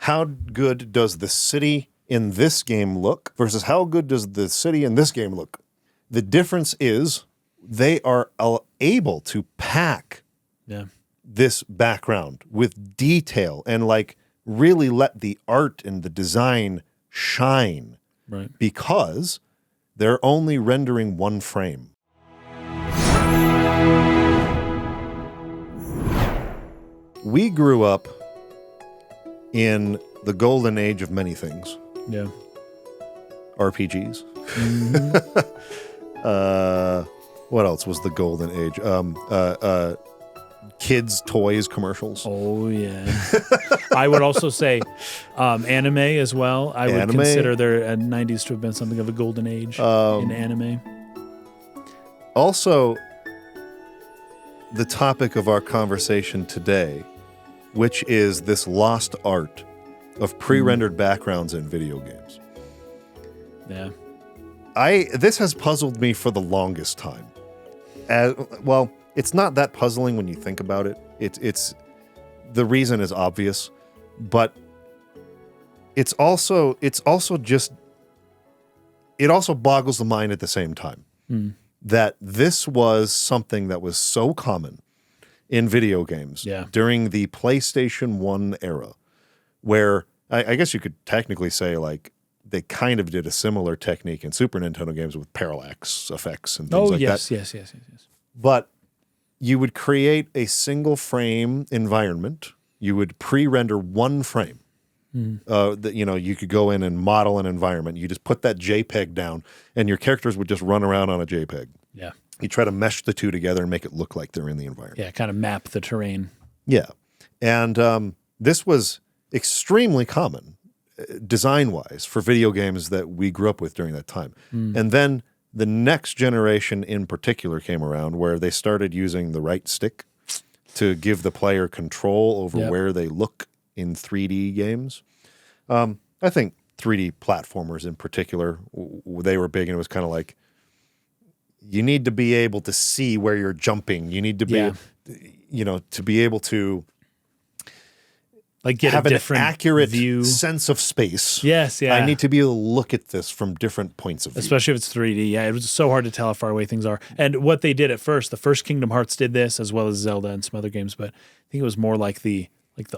how good does the city in this game look versus how good does the city in this game look. The difference is they are able to pack this background with detail and like really let the art and the design shine, right? Because they're only rendering one frame. We grew up in the golden age of many things. Yeah. RPGs. What else was the golden age? Kids' toys commercials. Oh, yeah. I would also say anime as well. I would consider their 90s to have been something of a golden age in anime. Also, the topic of our conversation today, which is this lost art of pre-rendered backgrounds in video games. Yeah. This has puzzled me for the longest time. Well, it's not that puzzling when you think about it. It's the reason is obvious, but it also boggles the mind at the same time that this was something that was so common in video games during the PlayStation 1 era, where I guess you could technically say like they kind of did a similar technique in Super Nintendo games with parallax effects and things like that. Yes. But you would create a single frame environment. You would pre-render one frame. You could go in and model an environment. You just put that JPEG down, and your characters would just run around on a JPEG. Yeah. You try to mesh the two together and make it look like they're in the environment. Yeah, kind of map the terrain. Yeah. And this was extremely common design-wise for video games that we grew up with during that time. And then the next generation in particular came around where they started using the right stick to give the player control over where they look in 3D games. I think 3D platformers in particular, they were big, and it was kind of like, you need to be able to see where you're jumping. You need to be, to be able to like get have a an different accurate view. Sense of space. Yes, yeah. I need to be able to look at this from different points of view. Especially if it's 3D. Yeah, it was so hard to tell how far away things are. And what they did at first, the first Kingdom Hearts did this, as well as Zelda and some other games, but I think it was more like the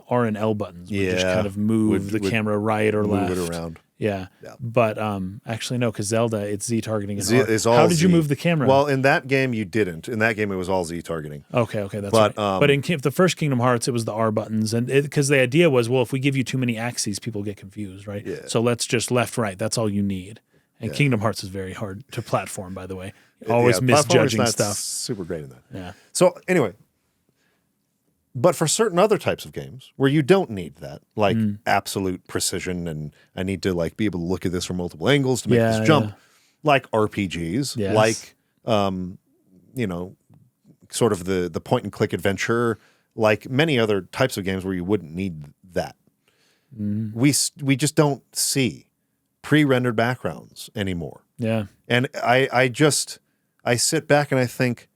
R and L buttons would just kind of move the camera right or left. Move it around. Yeah. But actually, no, because Zelda, it's Z targeting. How did you move the camera? Well, in that game, you didn't. In that game, it was all Z targeting. Okay, that's right. But in the first Kingdom Hearts, it was the R buttons. And because the idea was, well, if we give you too many axes, people get confused, right? Yeah. So let's just left, right. That's all you need. And Kingdom Hearts is very hard to platform, by the way. Always misjudging stuff. Super great in that. Yeah. So anyway, but for certain other types of games where you don't need that, like absolute precision, and I need to like be able to look at this from multiple angles to make this jump, like RPGs, like sort of the point and click adventure, like many other types of games where you wouldn't need that. We just don't see pre-rendered backgrounds anymore. Yeah. And I sit back and I think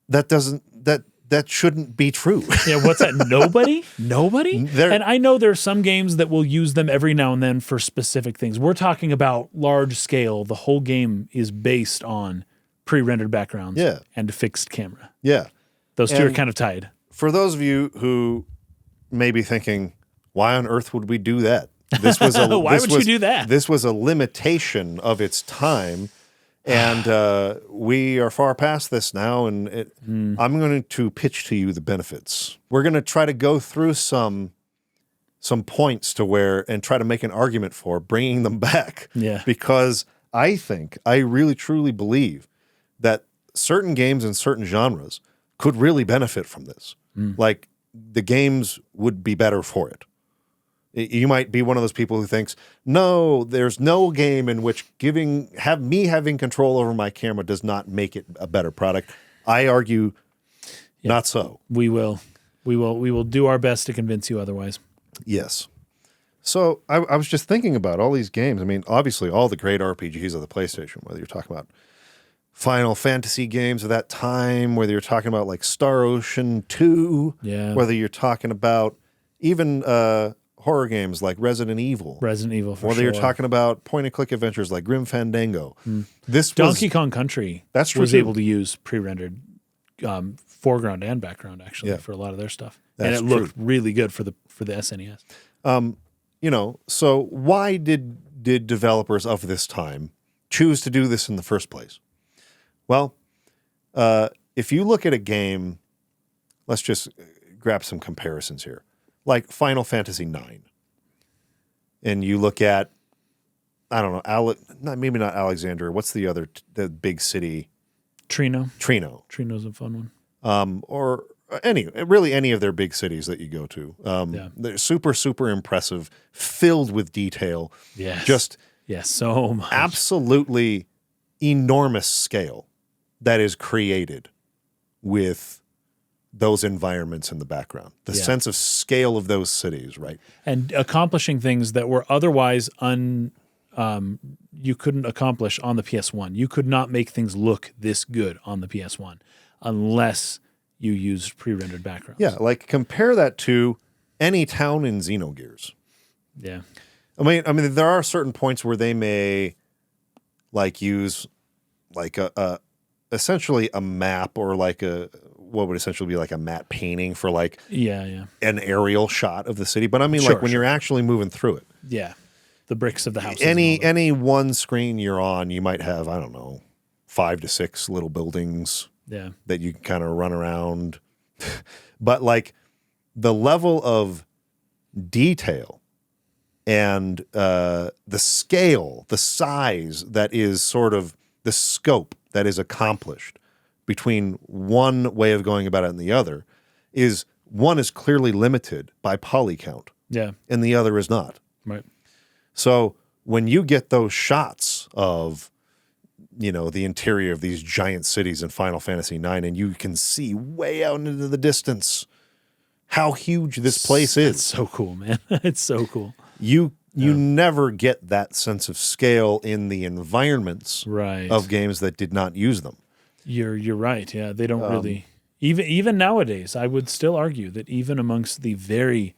that shouldn't be true. Yeah, what's that? Nobody? And I know there are some games that will use them every now and then for specific things. We're talking about large scale. The whole game is based on pre-rendered backgrounds and a fixed camera. Yeah. Those two are kind of tied. For those of you who may be thinking, why on earth would we do that? This was Why would you do that? This was a limitation of its time. And we are far past this now, and I'm going to pitch to you the benefits. We're going to try to go through some points and try to make an argument for bringing them back. Yeah. Because I really truly believe that certain games and certain genres could really benefit from this. Like the games would be better for it. You might be one of those people who thinks, no, there's no game in which having control over my camera does not make it a better product. I argue not so. We will do our best to convince you otherwise. Yes. So I was just thinking about all these games. I mean, obviously all the great RPGs of the PlayStation, whether you're talking about Final Fantasy games of that time, whether you're talking about like Star Ocean 2, whether you're talking about even horror games like Resident Evil. For Whether sure. you're talking about point-and-click adventures like Grim Fandango. This Donkey Kong Country That's true was too. able to use pre-rendered foreground and background actually for a lot of their stuff. And it looked really good for the SNES. So why did developers of this time choose to do this in the first place? Well, if you look at a game, let's just grab some comparisons here, like Final Fantasy IX, and you look at, I don't know, maybe not Alexandria. What's the big city? Trino. Trino's a fun one. Or any of their big cities that you go to. They're super, super impressive, filled with detail. Yes. So much. Absolutely enormous scale that is created with those environments in the background. The sense of scale of those cities, right? And accomplishing things that were otherwise you couldn't accomplish on the PS1. You could not make things look this good on the PS1 unless you used pre-rendered backgrounds. Yeah, like compare that to any town in Xenogears. Yeah. I mean, there are certain points where they may like use like essentially a map or like what would essentially be like a matte painting for like an aerial shot of the city. But I mean, when you're actually moving through it. Yeah. The bricks of the house. Any one screen you're on, you might have, I don't know, 5 to 6 little buildings that you can kind of run around. But like the level of detail and the scale, the size that is sort of the scope that is accomplished between one way of going about it and the other is one is clearly limited by poly count. Yeah. And the other is not. Right. So when you get those shots of, the interior of these giant cities in Final Fantasy IX, and you can see way out into the distance how huge this place is. It's so cool, man. It's so cool. You never get that sense of scale in the environments of games that did not use them. You're right. Yeah, they don't really. Even nowadays, I would still argue that even amongst the very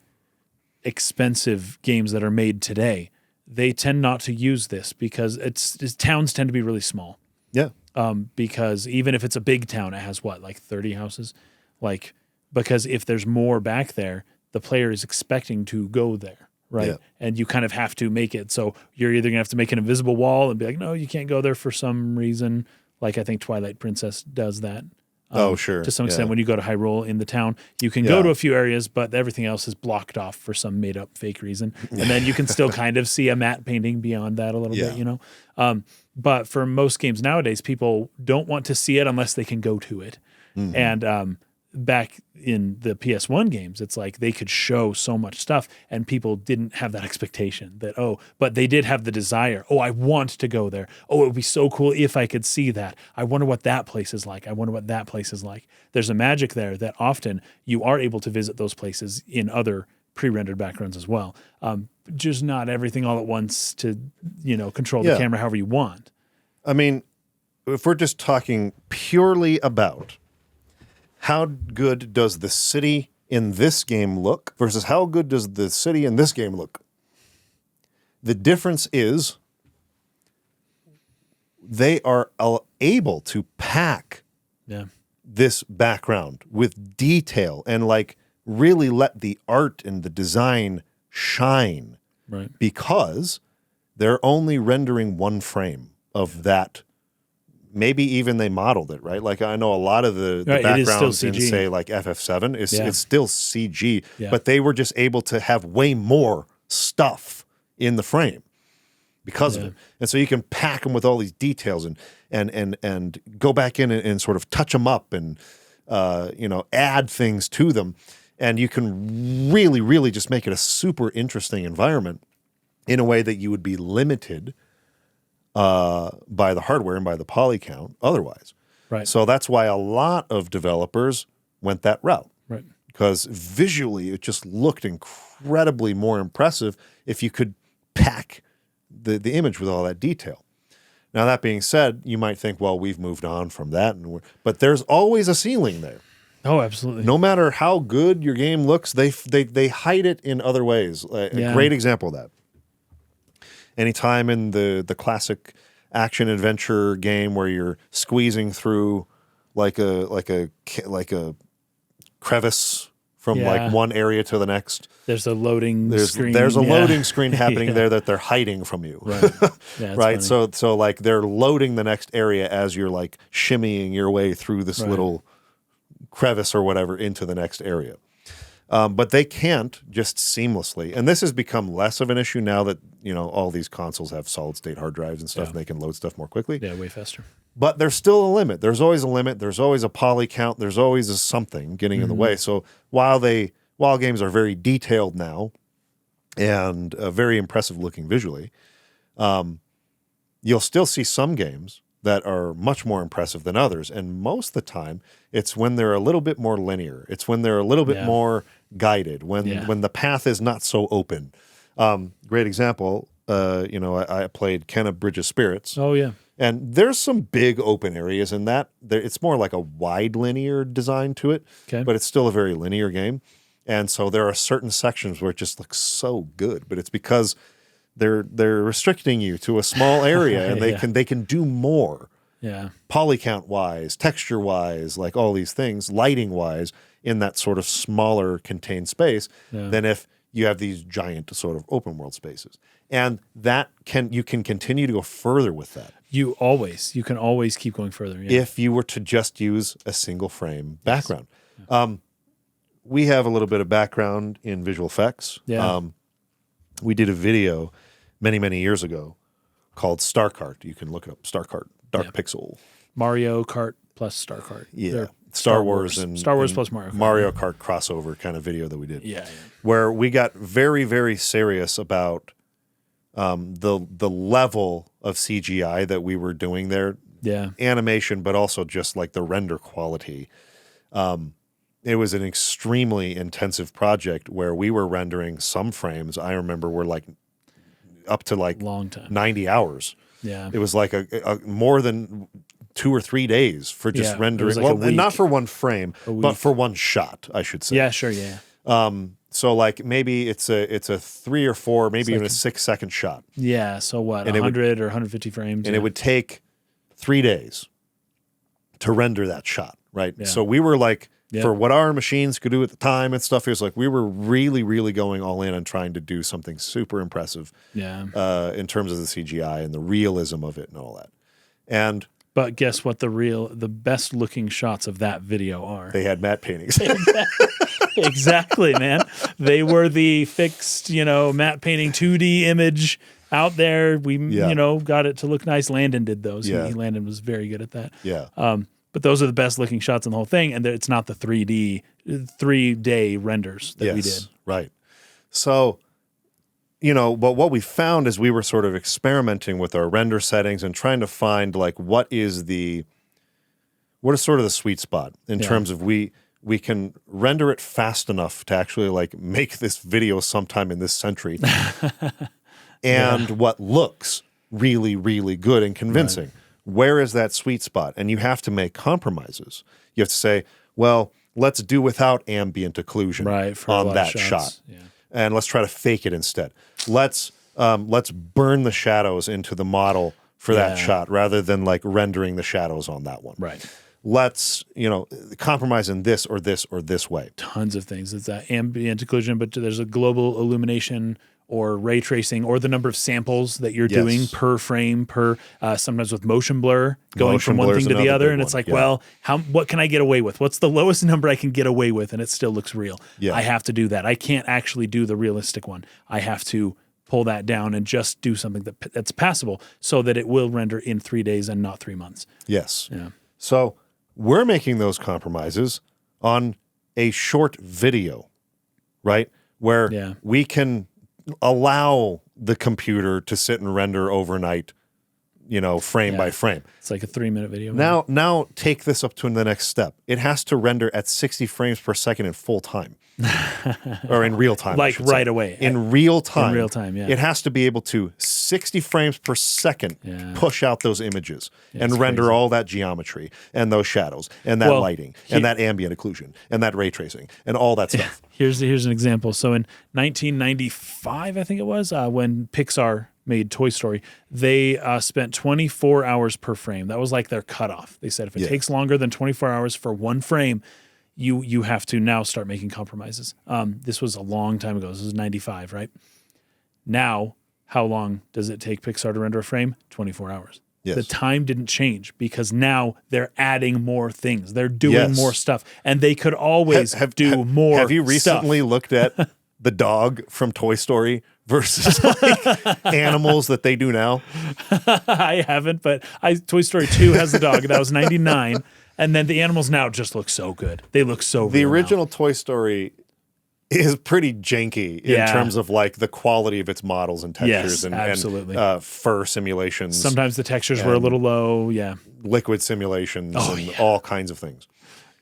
expensive games that are made today, they tend not to use this because towns tend to be really small. Yeah. Because even if it's a big town, it has like 30 houses. Because if there's more back there, the player is expecting to go there, right? Yeah. And you kind of have to make it. So you're either going to have to make an invisible wall and be like, no, you can't go there for some reason. Like I think Twilight Princess does that. Sure. To some extent, when you go to Hyrule in the town, you can go to a few areas, but everything else is blocked off for some made-up fake reason. And then you can still kind of see a matte painting beyond that a little bit, But for most games nowadays, people don't want to see it unless they can go to it. Mm-hmm. And back in the PS1 games, it's like they could show so much stuff, and people didn't have that expectation that, but they did have the desire. Oh, I want to go there. Oh, it would be so cool if I could see that. I wonder what that place is like. I wonder what that place is like. There's a magic there that often you are able to visit those places in other pre-rendered backgrounds as well. Just not everything all at once to, control the camera however you want. I mean, if we're just talking purely about how good does the city in this game look versus how good does the city in this game look? The difference is they are able to pack this background with detail and really let the art and the design shine, right? Because they're only rendering one frame of that. Maybe even they modeled it, right? Like I know a lot of the backgrounds in say like FF7 it's still CG, but they were just able to have way more stuff in the frame because of it. And so you can pack them with all these details and go back in and sort of touch them up and add things to them. And you can really, really just make it a super interesting environment in a way that you would be limited by the hardware and by the poly count otherwise. Right. So that's why a lot of developers went that route. Right. Because visually it just looked incredibly more impressive if you could pack the image with all that detail. Now, that being said, you might think, well, we've moved on from that. But there's always a ceiling there. Oh, absolutely. No matter how good your game looks, they hide it in other ways. A great example of that. Anytime in the classic action adventure game where you're squeezing through like a crevice from like one area to the next, there's a loading screen. There's a loading screen happening there that they're hiding from you. Right. Yeah, right. So like they're loading the next area as you're like shimmying your way through this little crevice or whatever into the next area. But they can't just seamlessly. And this has become less of an issue now that, all these consoles have solid state hard drives and stuff, and they can load stuff more quickly. Yeah, way faster. But there's still a limit. There's always a limit. There's always a poly count. There's always a something getting in the way. So while games are very detailed now and very impressive looking visually, you'll still see some games that are much more impressive than others. And most of the time, it's when they're a little bit more linear. It's when they're a little bit more guided, when the path is not so open. Great example, I played Kena Bridge of Spirits. Oh, yeah. And there's some big open areas in that. It's more like a wide linear design to it, but it's still a very linear game. And so there are certain sections where it just looks so good, but it's because they're restricting you to a small area, and they can do more. Yeah. Poly count wise, texture wise, like all these things, lighting wise, in that sort of smaller contained space than if you have these giant sort of open world spaces. And you can continue to go further with that. You can always keep going further. Yeah. If you were to just use a single frame background. We have a little bit of background in visual effects. Yeah. We did a video many, many years ago called Star Kart. You can look it up, Star Kart, Dark Pixel. Mario Kart plus Star Kart. Yeah. Star Wars plus Mario Kart. Mario Kart crossover kind of video that we did. Yeah. Where we got very, very serious about the level of CGI that we were doing there. Yeah. Animation, but also just like the render quality. It was an extremely intensive project where we were rendering some frames. I remember were like up to like long time, 90 hours. Yeah. It was like a more than 2 or 3 days for just rendering. Like well, not for one frame, but for one shot, I should say. Yeah, sure, yeah. So like maybe it's a 3 or 4, maybe even a 6-second shot. Yeah. So what? 100 or 150 frames, and it would take 3 days to render that shot, right? Yeah. So we were like, for what our machines could do at the time and stuff, it was like we were really, really going all in on trying to do something super impressive. Yeah. In terms of the CGI and the realism of it and all that. But guess what? The best looking shots of that video are. They had matte paintings. Exactly, man. They were the fixed, matte painting 2D image out there. We, got it to look nice. Landon did those. Yeah. Landon was very good at that. Yeah. But those are the best looking shots in the whole thing, and it's not the 3-day renders that we did. Right. So, but what we found is we were sort of experimenting with our render settings and trying to find like what is sort of the sweet spot in terms of we can render it fast enough to actually like make this video sometime in this century and what looks really, really good and convincing. Right. Where is that sweet spot? And you have to make compromises. You have to say, well, let's do without ambient occlusion on that shot. Yeah. And let's try to fake it instead. Let's burn the shadows into the model for that shot rather than like rendering the shadows on that one. Right. Let's, compromise in this or this or this way. Tons of things. It's that ambient occlusion, but there's a global illumination or ray tracing or the number of samples that you're doing per frame, sometimes with motion blur going from one thing to the other. And it's like, well, what can I get away with? What's the lowest number I can get away with? And it still looks real. Yeah. I have to do that. I can't actually do the realistic one. I have to pull that down and just do something that's passable so that it will render in 3 days and not 3 months. Yes. Yeah. So we're making those compromises on a short video, right? Where we can allow the computer to sit and render overnight, frame by frame. It's like a 3-minute video. Now take this up to the next step. It has to render at 60 frames per second in full time. Or in real time. Like right away. In real time. In real time, yeah. It has to be able to 60 frames per second Yeah. push out those images and it's render crazy. all that geometry and those shadows and that Well, lighting and that ambient occlusion and that ray tracing and all that stuff. Here's an example. So in 1995, I think it was, when Pixar made Toy Story, they spent 24 hours per frame. That was like their cutoff. They said if it takes longer than 24 hours for one frame, you have to now start making compromises. This was a long time ago. This was 95, right? Now, how long does it take Pixar to render a frame? 24 hours. Yes. The time didn't change because now they're adding more things. They're doing Yes. more stuff. And they could always do more Have you stuff. recently looked at the dog from Toy Story versus like animals that they do now? I haven't, but Toy Story 2 has the dog. That was 99. And then the animals now just look so good. They look so The real now. original Toy Story is pretty janky in Yeah. terms of like the quality of its models and textures Yes, and, absolutely. fur simulations, Sometimes the textures were a little low. Yeah. liquid simulations, and yeah. all kinds of things.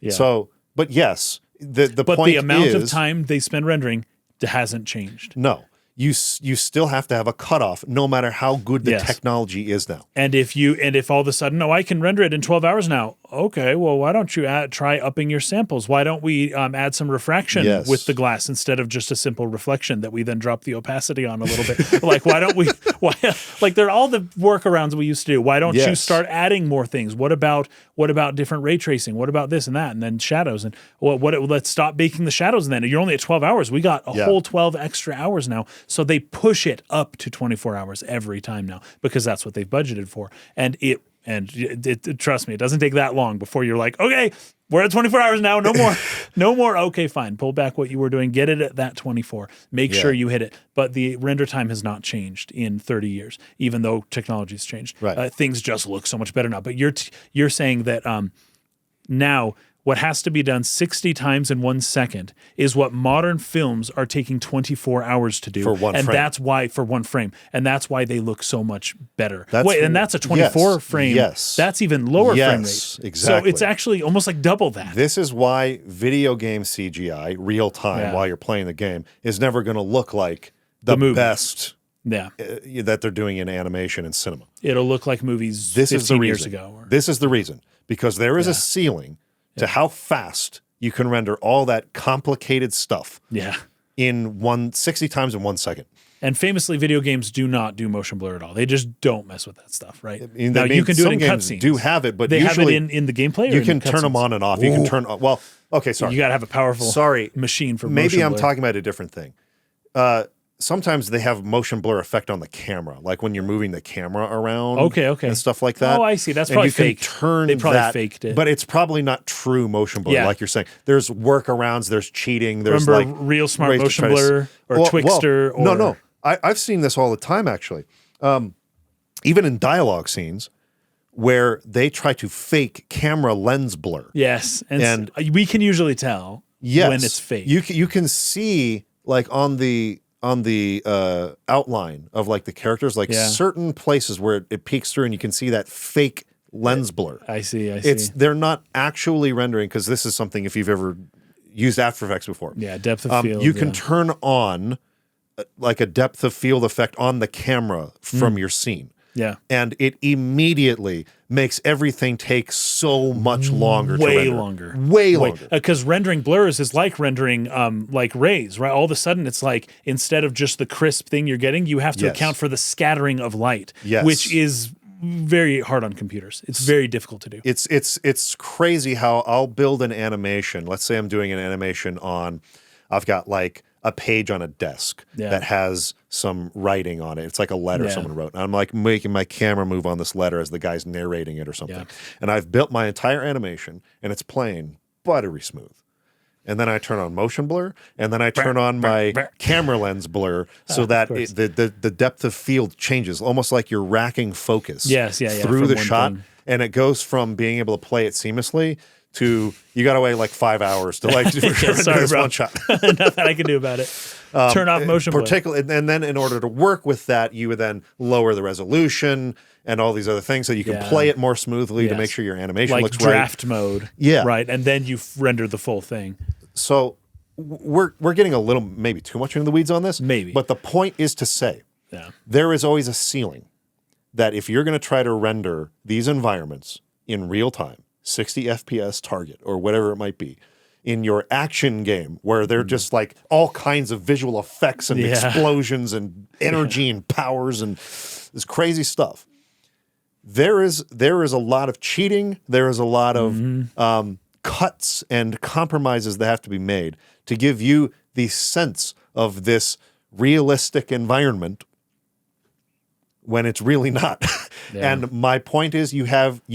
Yeah. So, but yes, the but point the amount of is- time they spend rendering hasn't changed. No, you still have to have a cutoff, no matter how good the Yes. technology is now. And if all of a sudden, I can render it in 12 hours now. Okay, well, why don't you try upping your samples? Why don't we add some refraction Yes. with the glass instead of just a simple reflection that we then drop the opacity on a little bit? Like, why don't we? Like, they're all the workarounds we used to do. Why don't you Yes. start adding more things? What about different ray tracing? What about this and that? And then shadows and let's stop baking the shadows. And then you're only at 12 hours. We got a whole 12 extra hours now. So they push it up to 24 hours every time now because that's what they've budgeted for. And trust me, it doesn't take that long before you're like, okay, we're at 24 hours now. No more, no more. Okay, fine. Pull back what you were doing. Get it at that 24. Make sure you hit it. But the render time has not changed in 30 years, even though technology's changed. Right. Things just look so much better now. But you're saying that now what has to be done 60 times in 1 second is what modern films are taking 24 hours to do. For one and frame. that's why, for one frame. And that's why they look so much better. That's- and that's a 24 yes, frame. yes. That's even lower frame Yes, rate. exactly. So it's actually almost like double that. This is why video game CGI, real time, Yeah. while you're playing the game, is never going to look like the movie. best Yeah. that they're doing in animation and cinema. It'll look like movies This 15 is the years reason. ago. This is the reason, because there is a ceiling to how fast you can render all that complicated stuff Yeah. in 60 times in 1 second. And famously, video games do not do motion blur at all. They just don't mess with that stuff, right? mean, Now, I mean, you can do it some in games cutscenes. do have it, but they usually have it in the gameplay. Or you in can the turn them cutscenes? on and off. You can turn well. Okay, sorry. You got to have a powerful Sorry. machine for Maybe motion I'm blur. talking about a different thing. Sometimes they have motion blur effect on the camera, like when you're moving the camera around. Okay. and stuff like that. Oh, I see. That's And probably you can fake. turn They probably that, faked it. but it's probably not true motion blur, Yeah. like you're saying. There's workarounds. There's cheating. There's Remember like Real Smart ways to Motion try to Blur or Twixtor? Or, no. I've seen this all the time, actually. Even in dialogue scenes where they try to fake camera lens blur. Yes, and we can usually tell Yes, when it's fake. You can see like on the outline of like the characters, like Yeah. certain places where it peeks through, and you can see that fake lens blur. I see. They're not actually rendering, because this is something, if you've ever used After Effects before, Yeah, depth of field. you can yeah. turn on like a depth of field effect on the camera from your scene. Yeah. And it immediately makes everything take so much longer to Way render. longer. Way longer. Because rendering blurs is like rendering like rays, right? All of a sudden, it's like instead of just the crisp thing you're getting, you have to Yes. account for the scattering of light, Yes. which is very hard on computers. It's very difficult to do. It's crazy how I'll build an animation. Let's say I'm doing an animation on, I've got like a page on a desk that has some writing on it. It's like a letter someone wrote. And I'm like making my camera move on this letter as the guy's narrating it or something. Yeah. And I've built my entire animation, and it's playing buttery smooth. And then I turn on motion blur, and then I turn on my camera lens blur so that the depth of field changes, almost like you're racking focus through from the one shot. thing. And it goes from being able to play it seamlessly to you got to wait like 5 hours to like sorry, this bro. one shot. Nothing I can do about it. Turn off motion blur. Particularly, and then in order to work with that, you would then lower the resolution and all these other things so you can play it more smoothly to make sure your animation like looks draft mode. Yeah. Right. And then you render the full thing. So we're getting a little maybe too much into the weeds on this. Maybe. But the point is to say Yeah. There is always a ceiling that if you're going to try to render these environments in real time, 60 FPS target or whatever it might be, in your action game where they're just like all kinds of visual effects and explosions and energy and powers and this crazy stuff. There is a lot of cheating. There is a lot of cuts and compromises that have to be made to give you the sense of this realistic environment when it's really not. Yeah. And my point is you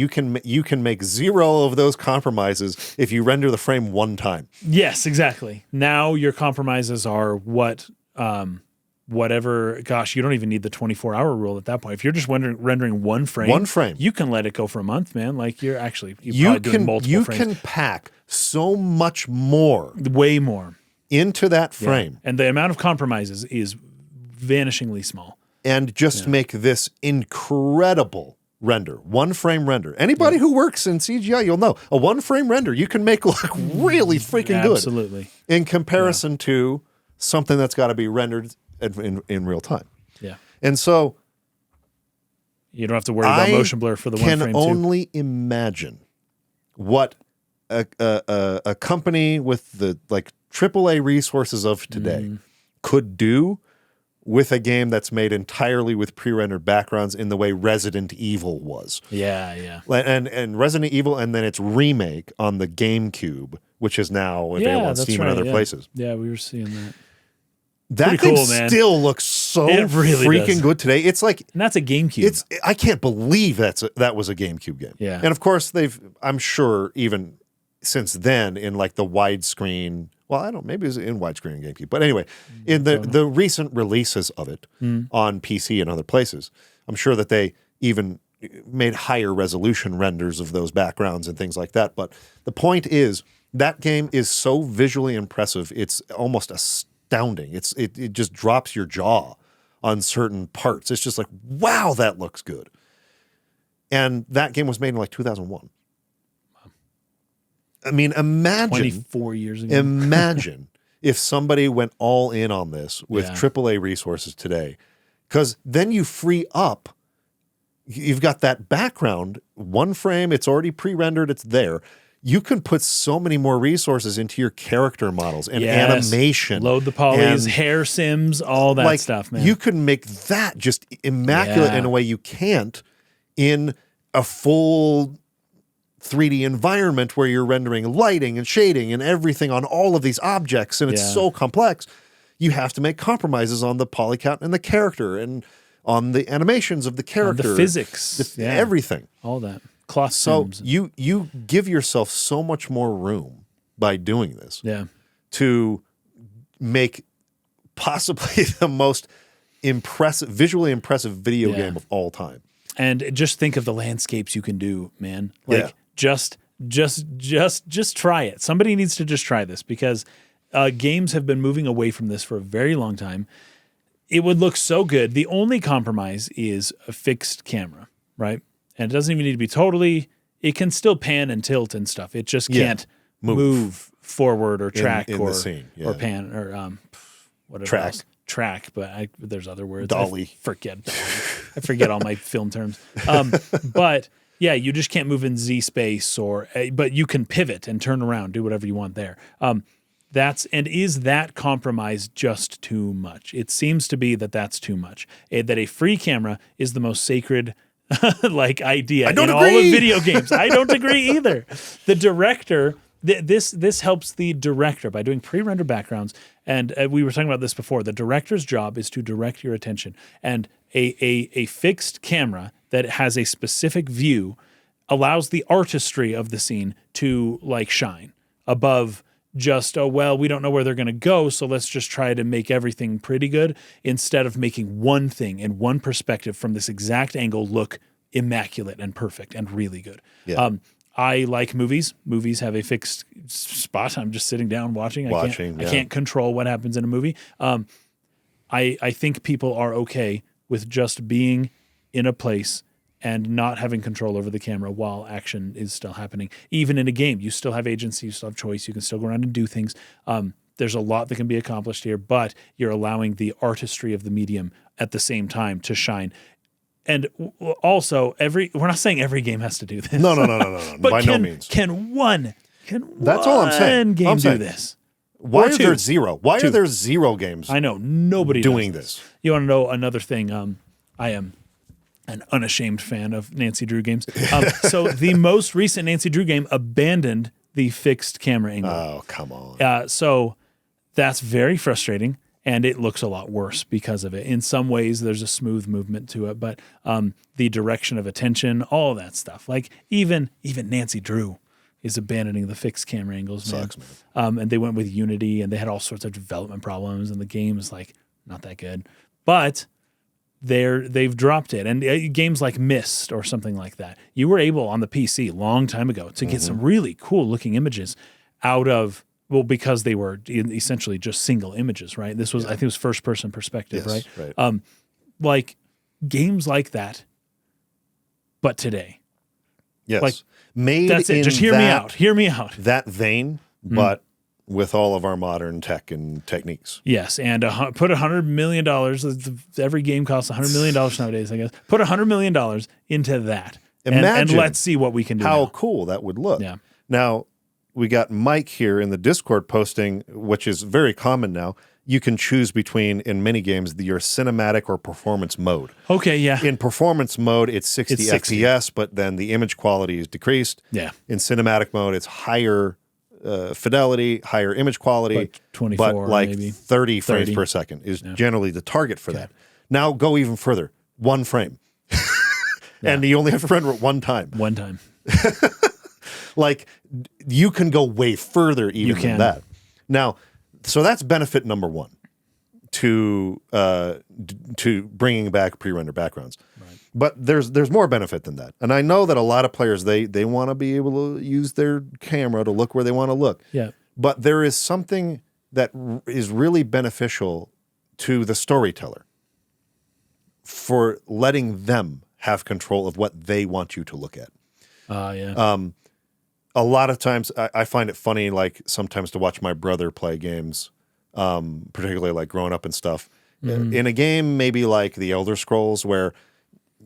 can make zero of those compromises if you render the frame one time. Yes, exactly. Now your compromises are whatever. Gosh, you don't even need the 24-hour rule at that point. If you're just rendering one frame, you can let it go for a month, man. Like you're doing multiple frames. You can pack so much more, way more into that frame, and the amount of compromises is vanishingly small. And just make this incredible render, one frame render. Anybody who works in CGI, you'll know a one frame render you can make look really freaking good. Absolutely. In comparison to something that's got to be rendered in real time. Yeah. And so you don't have to worry about motion blur for the one frame too. I can only imagine what a company with the like AAA resources of today could do with a game that's made entirely with pre-rendered backgrounds in the way Resident Evil was. Yeah, yeah. And Resident Evil and then its remake on the GameCube, which is now available on Steam and other places. Yeah, we were seeing that. That thing still looks so freaking good today. It's like, and that's a GameCube. I can't believe that was a GameCube game. Yeah. And of course I'm sure even since then in like the widescreen, well, I don't know, maybe it was in widescreen and GameCube. But anyway, in the recent releases of it on PC and other places, I'm sure that they even made higher resolution renders of those backgrounds and things like that. But the point is that game is so visually impressive, it's almost astounding. It just drops your jaw on certain parts. It's just like, wow, that looks good. And that game was made in like 2001. I mean, imagine 24 years ago. Imagine if somebody went all in on this with AAA resources today, because then you free up. You've got that background, one frame, it's already pre-rendered, it's there. You can put so many more resources into your character models and animation. Load the polys, hair sims, all that stuff, man. You can make that just immaculate in a way you can't in a full 3D environment where you're rendering lighting and shading and everything on all of these objects, and it's so complex. You have to make compromises on the poly count and the character and on the animations of the character. The physics. Everything. All that. Cloth sims. So you give yourself so much more room by doing this to make possibly the most visually impressive video game of all time. And just think of the landscapes you can do, man. Like just try it. Somebody needs to just try this because games have been moving away from this for a very long time. It would look so good. The only compromise is a fixed camera, right? And it doesn't even need to be totally, it can still pan and tilt and stuff. It just can't move forward or track in or the scene. or pan or whatever track. else. Track, but there's other words. Dolly. I forget all my film terms. But yeah, you just can't move in Z space but you can pivot and turn around, do whatever you want there. Is that compromise just too much? It seems to be that's too much. That a free camera is the most sacred idea in all of video games. I don't agree either. The director, this helps the director by doing pre-rendered backgrounds. And we were talking about this before. The director's job is to direct your attention. And a fixed camera that has a specific view allows the artistry of the scene to shine above just, we don't know where they're going to go, so let's just try to make everything pretty good, instead of making one thing and one perspective from this exact angle look immaculate and perfect and really good. Yeah. I like movies. Movies have a fixed spot. I'm just sitting down watching. I can't control what happens in a movie. I think people are okay with just being in a place and not having control over the camera while action is still happening. Even in a game, you still have agency, you still have choice. You can still go around and do things. There's a lot that can be accomplished here, but you're allowing the artistry of the medium at the same time to shine. And also, we're not saying every game has to do this. No. But By no means. That's all I'm saying. Game do this? Why are there zero? Why are there zero games? I know nobody doing does this. You want to know another thing? I am an unashamed fan of Nancy Drew games. So the most recent Nancy Drew game abandoned the fixed camera angle. Oh, come on. So that's very frustrating, and it looks a lot worse because of it. In some ways, there's a smooth movement to it, but the direction of attention, all that stuff. Like even Nancy Drew is abandoning the fixed camera angles, man. Sucks, man. And they went with Unity, and they had all sorts of development problems, and the game is like not that good. But they've dropped it. And games like Myst or something like that, you were able on the PC a long time ago to get some really cool looking images out of, well, because they were essentially just single images, right? This was, I think it was first person perspective, Yes, right? Like games like that, but today. Yes. Like, made that's it. in Just hear me out. Hear me out. That vein, but with all of our modern tech and techniques. Yes, and put $100 million. Every game costs $100 million nowadays, I guess. Put $100 million into that. Imagine and let's see what we can do. How now. cool that would look. Yeah. Now, we got Mike here in the Discord posting, which is very common now. You can choose between, in many games, your cinematic or performance mode. Okay, yeah. In performance mode, it's 60 FPS, but then the image quality is decreased. Yeah. In cinematic mode, it's higher fidelity, higher image quality, like 24, but like maybe 30 frames per second is generally the target for that. Now go even further, 1 frame. And you only have to render it one time. One time. Like, you can go way further even than that. Now, so that's benefit number one to bringing back pre-rendered backgrounds. Right. But there's more benefit than that. And I know that a lot of players, they want to be able to use their camera to look where they want to look. Yeah. But there is something that is really beneficial to the storyteller for letting them have control of what they want you to look at. A lot of times I find it funny, like sometimes to watch my brother play games, particularly like growing up and stuff. In a game maybe like The Elder Scrolls, where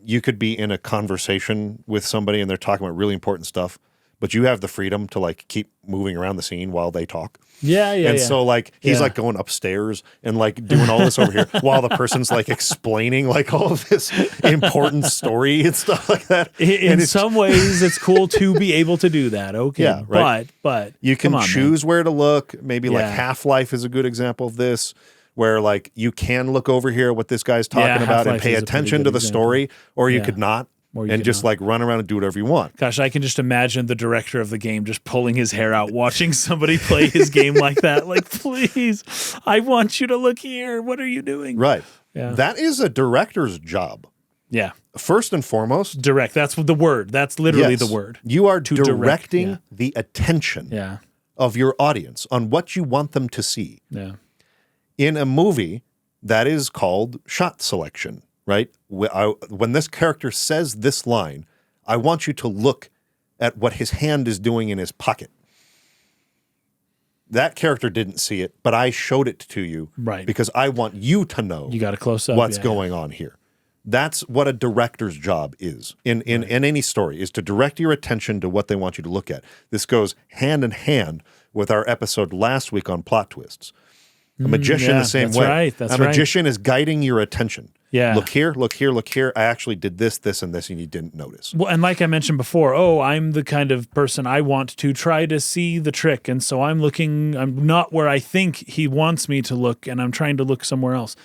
you could be in a conversation with somebody and they're talking about really important stuff, but you have the freedom to like keep moving around the scene while they talk. And so like he's like going upstairs and like doing all this over here while the person's like explaining like all of this important story and stuff like that. In some ways it's cool to be able to do that. Okay. Yeah, right. But you can choose where to look. Maybe like Half-Life is a good example of this, where like you can look over here what this guy's talking about and pay attention to the story, or you could not. And just like run around and do whatever you want. Gosh, I can just imagine the director of the game just pulling his hair out, watching somebody play his game like that. Like, please, I want you to look here. What are you doing? Right. Yeah. That is a director's job. Yeah. First and foremost. Direct. That's the word. That's literally the word. You are directing the attention of your audience on what you want them to see. Yeah. In a movie, that is called shot selection. Right? When this character says this line, I want you to look at what his hand is doing in his pocket. That character didn't see it, but I showed it to you because I want you to know you got a close up what's going on here. That's what a director's job is in any story, is to direct your attention to what they want you to look at. This goes hand in hand with our episode last week on plot twists. A magician the same way. A magician is guiding your attention. Yeah. Look here, look here, look here. I actually did this, this, and this, and you didn't notice. Well, and like I mentioned before, I'm the kind of person I want to try to see the trick. And so I'm not where I think he wants me to look, and I'm trying to look somewhere else.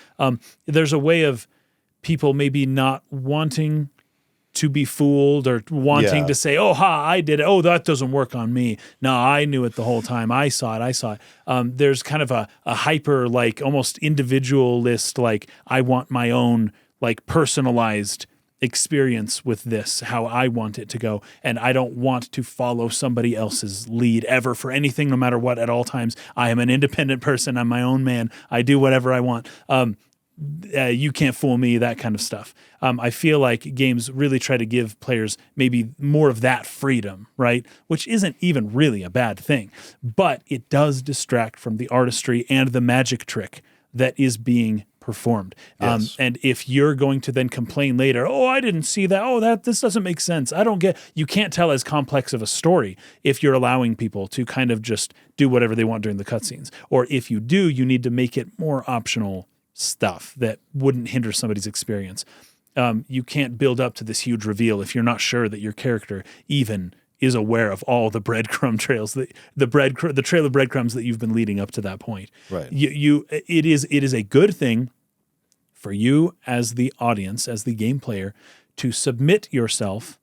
There's a way of people maybe not wanting to be fooled or wanting to say, I did it. Oh, that doesn't work on me. No, I knew it the whole time. I saw it. There's kind of a hyper, like almost individualist, like I want my own like personalized experience with this, how I want it to go. And I don't want to follow somebody else's lead ever for anything, no matter what, at all times. I am an independent person. I'm my own man. I do whatever I want. you can't fool me, that kind of stuff. I feel like games really try to give players maybe more of that freedom, right? Which isn't even really a bad thing, but it does distract from the artistry and the magic trick that is being performed. Yes. And if you're going to then complain later, oh, I didn't see that. Oh, this doesn't make sense. You can't tell as complex of a story if you're allowing people to kind of just do whatever they want during the cutscenes. Or if you do, you need to make it more optional stuff that wouldn't hinder somebody's experience. You can't build up to this huge reveal if you're not sure that your character even is aware of all the breadcrumb trails, the trail of breadcrumbs that you've been leading up to that point. Right. It is a good thing for you as the audience, as the game player, to submit yourself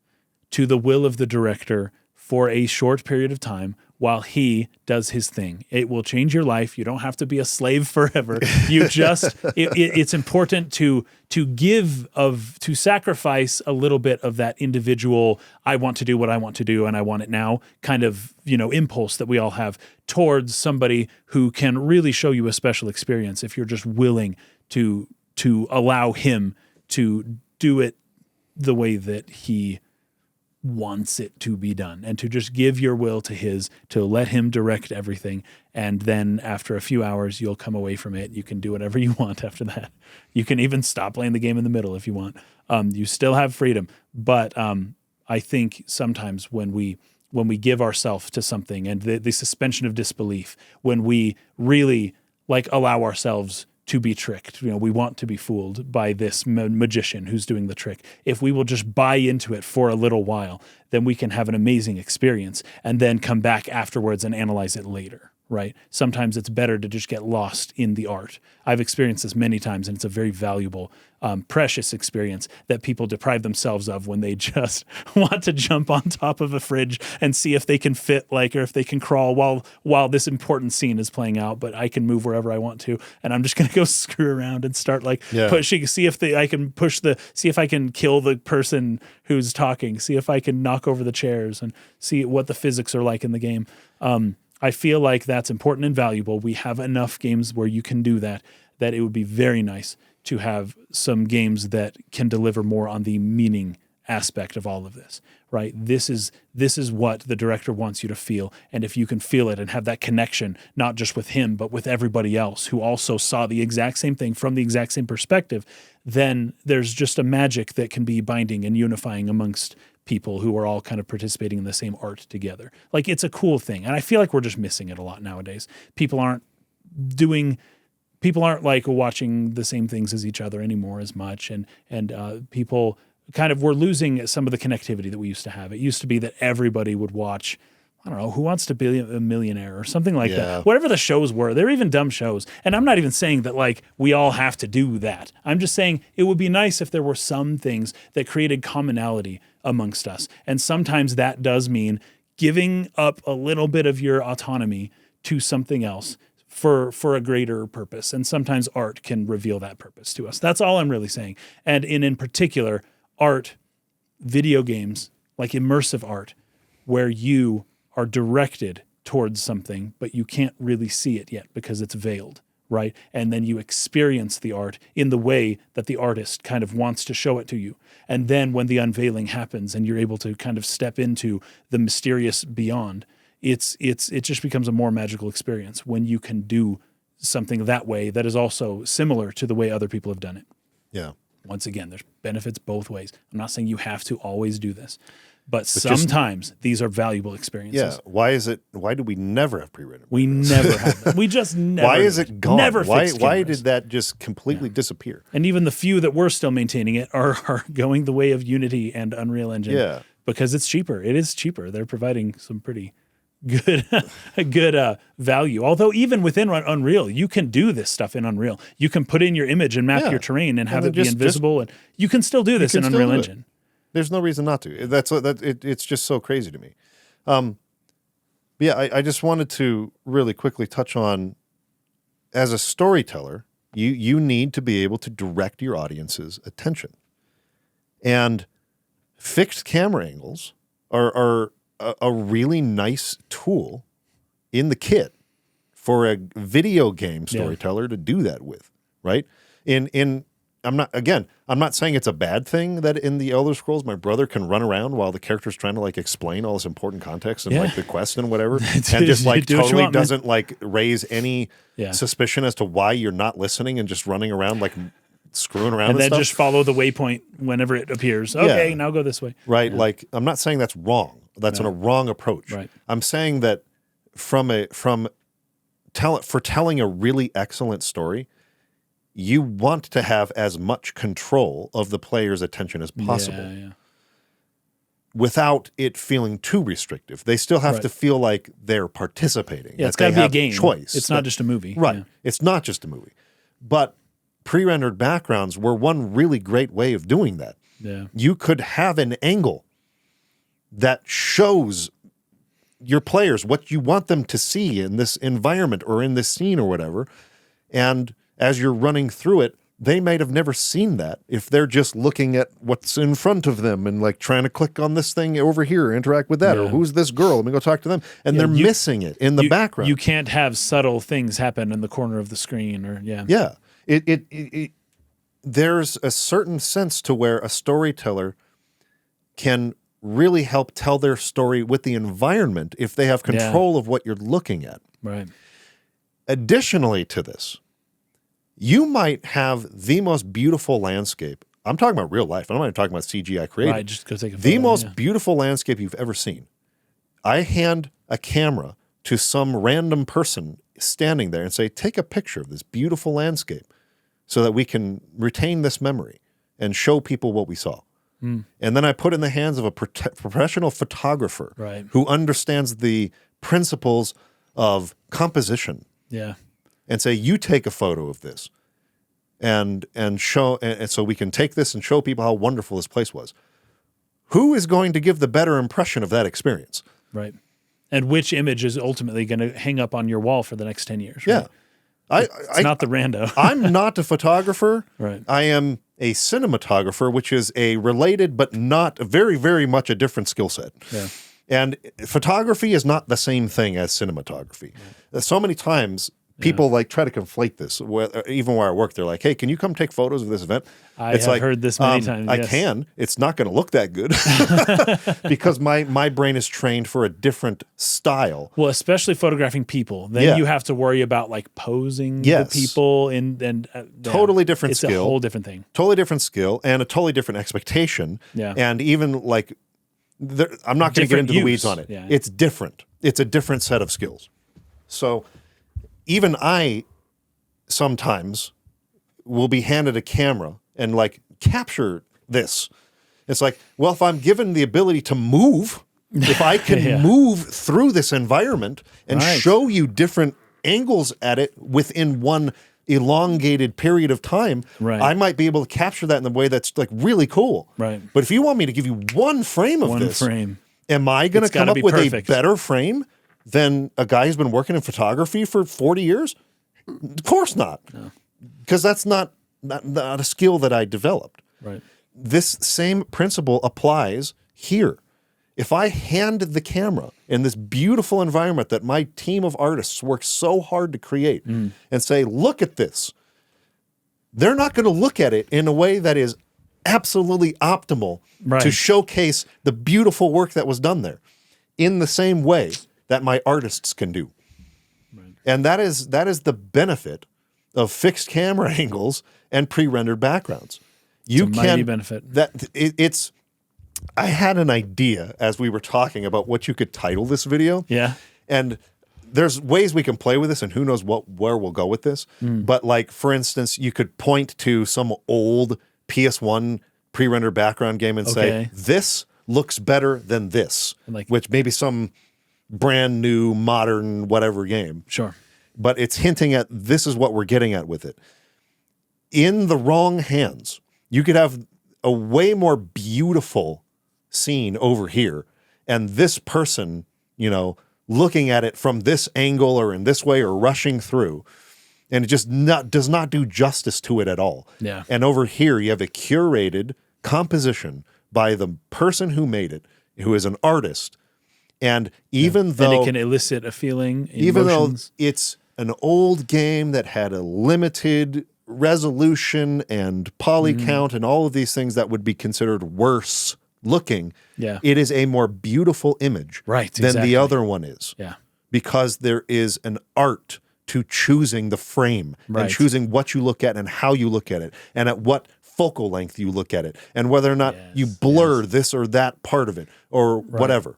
to the will of the director for a short period of time while he does his thing. It will change your life. You don't have to be a slave forever. You just, it's important to sacrifice a little bit of that individual, I want to do what I want to do and I want it now kind of, impulse that we all have towards somebody who can really show you a special experience if you're just willing to allow him to do it the way that he wants it to be done, and to just give your will to his, to let him direct everything. And then after a few hours, you'll come away from it. You can do whatever you want after that. You can even stop playing the game in the middle if you want. You still have freedom. But I think sometimes when we give ourselves to something, and the suspension of disbelief, when we really allow ourselves to be tricked. We want to be fooled by this magician who's doing the trick. If we will just buy into it for a little while, then we can have an amazing experience and then come back afterwards and analyze it later, right? Sometimes it's better to just get lost in the art. I've experienced this many times, and it's a very valuable, precious experience that people deprive themselves of when they just want to jump on top of a fridge and see if they can fit, or if they can crawl while this important scene is playing out, but I can move wherever I want to, and I'm just going to go screw around and start pushing, see if I can kill the person who's talking, see if I can knock over the chairs, and see what the physics are like in the game. I feel like that's important and valuable. We have enough games where you can do that it would be very nice to have some games that can deliver more on the meaning aspect of all of this, right? This is what the director wants you to feel. And if you can feel it and have that connection, not just with him, but with everybody else who also saw the exact same thing from the exact same perspective, then there's just a magic that can be binding and unifying amongst people who are all kind of participating in the same art together. It's a cool thing. And I feel like we're just missing it a lot nowadays. People aren't watching the same things as each other anymore as much. And people we're losing some of the connectivity that we used to have. It used to be that everybody would watch, I don't know, Who Wants to Be a Millionaire or something like that. Whatever the shows were, they're even dumb shows. And I'm not even saying that we all have to do that. I'm just saying it would be nice if there were some things that created commonality amongst us. And sometimes that does mean giving up a little bit of your autonomy to something else for a greater purpose. And sometimes art can reveal that purpose to us. That's all I'm really saying. And in particular, art, video games, immersive art, where you are directed towards something, but you can't really see it yet because it's veiled, right? And then you experience the art in the way that the artist kind of wants to show it to you. And then when the unveiling happens and you're able to kind of step into the mysterious beyond, it just becomes a more magical experience when you can do something that way that is also similar to the way other people have done it. Yeah. Once again, there's benefits both ways. I'm not saying you have to always do this, but sometimes these are valuable experiences. Yeah. Why do we never have pre-written? We never have them. We just never. Why is it gone? Never why did that just completely disappear? And even the few that we're still maintaining it are going the way of Unity and Unreal Engine. Yeah. Because it's cheaper. It is cheaper. They're providing some pretty good value. Although even within Unreal, you can do this stuff in Unreal. You can put in your image and map your terrain and have it be invisible, and you can still do this in Unreal Engine. There's no reason not to. It's just so crazy to me. I just wanted to really quickly touch on, as a storyteller, you need to be able to direct your audience's attention, and fixed camera angles are a really nice tool in the kit for a video game storyteller to do that with, right? I'm not saying it's a bad thing that in the Elder Scrolls my brother can run around while the character's trying to like explain all this important context and like the quest and whatever, and just like totally doesn't like raise any suspicion as to why you're not listening and just running around like screwing around and then stuff. Just follow the waypoint whenever it appears. Okay, now go this way. Right. Like I'm not saying that's wrong. That's a wrong approach. Right. I'm saying that for telling a really excellent story, you want to have as much control of the player's attention as possible without it feeling too restrictive. They still have to feel like they're participating. Yeah, it's got to be a game. Choice. It's not just a movie. Right. Yeah. It's not just a movie. But pre-rendered backgrounds were one really great way of doing that. Yeah. You could have an angle that shows your players what you want them to see in this environment or in this scene or whatever. And as you're running through it, they might have never seen that if they're just looking at what's in front of them and like trying to click on this thing over here, interact with that, or who's this girl? Let me go talk to them. And they're missing it in the background. You can't have subtle things happen in the corner of the screen or Yeah. There's a certain sense to where a storyteller can really help tell their story with the environment if they have control of what you're looking at. Right. Additionally to this, you might have the most beautiful landscape. I'm talking about real life. I'm not even talking about CGI created. Right, just go take a photo. The most beautiful landscape you've ever seen. I hand a camera to some random person standing there and say, take a picture of this beautiful landscape so that we can retain this memory and show people what we saw. And then I put it in the hands of a professional photographer who understands the principles of composition. Yeah. And say, you take a photo of this and show, and so we can take this and show people how wonderful this place was. Who is going to give the better impression of that experience? Right. And which image is ultimately going to hang up on your wall for the next 10 years? Yeah. Right? It's not the rando. I'm not a photographer. Right. I am a cinematographer, which is a related but not very, very much a different skill set. Yeah. And photography is not the same thing as cinematography. So many times people like try to conflate this. Even where I work, they're like, hey, can you come take photos of this event? I've heard this many times. I can. It's not going to look that good because my brain is trained for a different style. Well, especially photographing people. Then you have to worry about like posing the people and totally different skill. It's a whole different thing. Totally different skill and a totally different expectation. Yeah. And even like, I'm not going to get into the weeds on it. Yeah. It's different. It's a different set of skills. So even I sometimes will be handed a camera and like capture this. It's like, well, if I'm given the ability to move, if I can move through this environment and show you different angles at it within one elongated period of time, I might be able to capture that in a way that's like really cool. Right. But if you want me to give you one frame of this, am I going to come up with a better frame than a guy who's been working in photography for 40 years? Of course not. Because that's not a skill that I developed. Right. This same principle applies here. If I hand the camera in this beautiful environment that my team of artists worked so hard to create and say, look at this, they're not going to look at it in a way that is absolutely optimal to showcase the beautiful work that was done there in the same way that my artists can do. Right. And that is the benefit of fixed camera angles and pre-rendered backgrounds. It's a mighty benefit. It's I had an idea as we were talking about what you could title this video. Yeah. And there's ways we can play with this and who knows where we'll go with this. But like, for instance, you could point to some old PS1 pre-rendered background game and say, this looks better than this, which maybe some brand new, modern, whatever game. Sure. But it's hinting at this is what we're getting at with it. In the wrong hands, you could have a way more beautiful scene over here and this person, looking at it from this angle or in this way or rushing through. And it just does not do justice to it at all. Yeah. And over here, you have a curated composition by the person who made it, who is an artist. And even though... And it can elicit a feeling, even emotions. though it's an old game that had a limited resolution and poly count and all of these things that would be considered worse looking, it is a more beautiful image than the other one is. Yeah. Because there is an art to choosing the frame and choosing what you look at and how you look at it and at what focal length you look at it and whether or not you blur this or that part of it or whatever.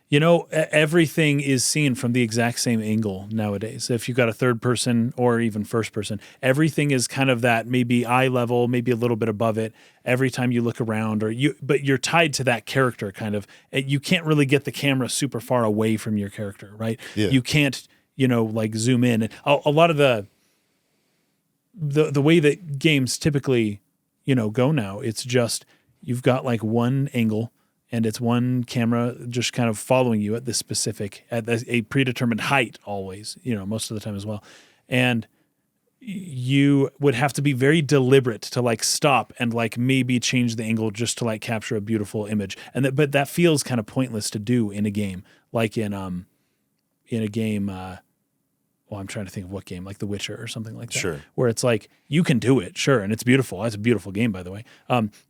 You know, everything is seen from the exact same angle nowadays. If you've got a third person or even first person, everything is kind of that maybe eye level, maybe a little bit above it every time you look around, but you're tied to that character kind of. You can't really get the camera super far away from your character, right? Yeah. You can't, like zoom in. A lot of the way that games typically, go now, it's just you've got like one angle. And it's one camera just kind of following you at this specific, at a predetermined height always, most of the time as well. And you would have to be very deliberate to like stop and like maybe change the angle just to like capture a beautiful image. But that feels kind of pointless to do in a game, like in a game, I'm trying to think of what game, like The Witcher or something like that. Sure. Where it's like, you can do it, sure, and it's beautiful. That's a beautiful game, by the way.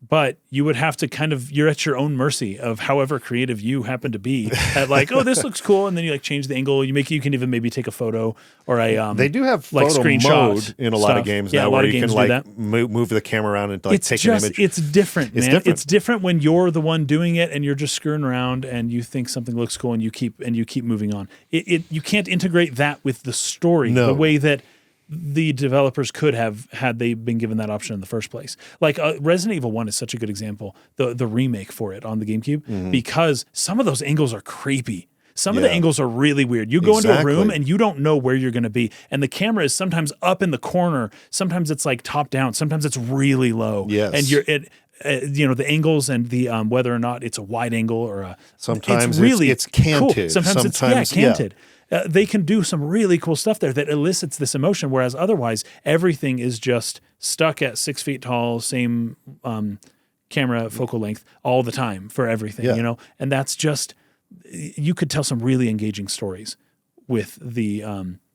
But you would have to you're at your own mercy of however creative you happen to be at like, oh, this looks cool, and then you like change the angle. You can even maybe take a photo or a they do have like photo screenshot mode in a lot of games now where you can like move the camera around and like take an image. It's different, man. It's different when you're the one doing it and you're just screwing around and you think something looks cool and you keep moving on. You can't integrate that with the story the way that the developers could have had they been given that option in the first place. Like Resident Evil 1 is such a good example, the remake for it on the GameCube, because some of those angles are creepy. Some of the angles are really weird. You go into a room and you don't know where you're going to be. And the camera is sometimes up in the corner. Sometimes it's like top down. Sometimes it's really low. Yes. And the angles and the whether or not it's a wide angle or sometimes it's Cool. canted. Sometimes it's canted. They can do some really cool stuff there that elicits this emotion, whereas otherwise everything is just stuck at 6 feet tall, same camera focal length all the time for everything, And that's just, you could tell some really engaging stories with the